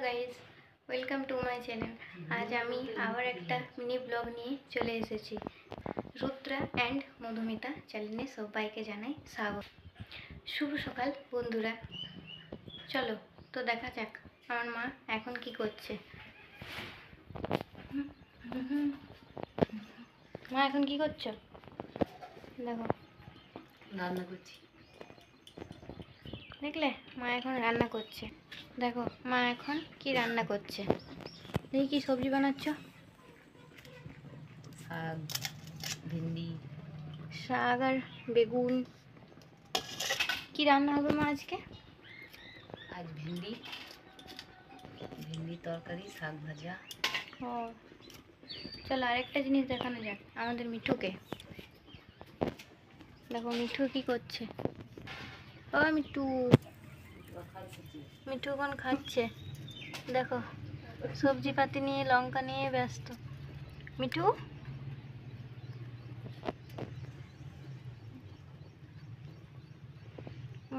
Guys, welcome to my channel. আজ আমি আবার একটা মিনি ব্লগ নিয়ে চলে এসেছি। রুদ্রা অ্যান্ড মধুমিতা চ্যানেলে সবাইকে জানাই স্বাগত। শুভ সকাল বন্ধুরা। চলো তো দেখা যাক আমার মা এখন কি করছে। মা এখন কি করছো? দেখো, রান্না করছি। দেখলে মা এখন রান্না করছে। দেখো মা এখন কি রান্না করছে। দেখি কি সবজি বানাচ্ছ? শাক, ভেন্ডি। শাক আর বেগুন। কি রান্না হবে মা আজকে? আজ ভেন্ডি তরকারি, শাক ভাজা। ও চলো আরেকটা জিনিস দেখানো যাক আমাদের মিঠুকে। দেখো মিঠু কি করছে। ও মিঠু, মিঠু কোন খাচ্ছে। দেখো সবজি পাতি নিয়ে, লঙ্কা নিয়ে ব্যস্ত। মিঠু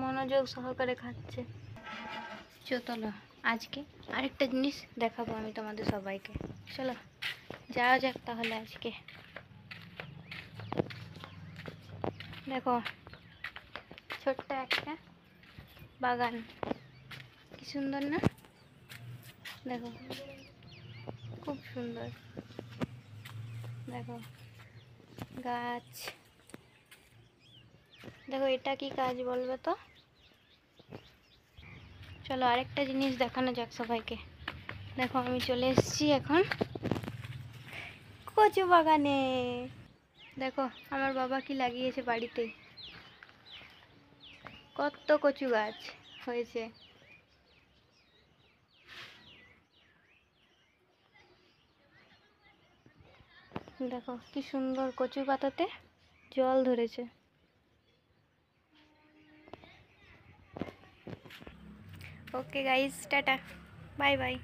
মনোযোগ সহকারে খাচ্ছে। চলো আজকে আরেকটা জিনিস দেখাবো আমি তোমাদের সবাইকে। চলো যাওয়া যাক তাহলে আজকে। দেখো ছোট্ট একটা বাগান, কি সুন্দর না? দেখো খুব সুন্দর। দেখো গাছ। দেখো এটা কি কাজ বলবে তো? চলো আরেকটা জিনিস দেখানো যাক সবাইকে। দেখো আমি চলে এসেছি এখন কচু বাগানে। দেখো আমার বাবা কি লাগিয়েছে বাড়িতে, কত কচু গাছ হয়েছে। দেখো কি সুন্দর কচু পাতাতে জল ধরেছে। Okay guys, tata, bye bye.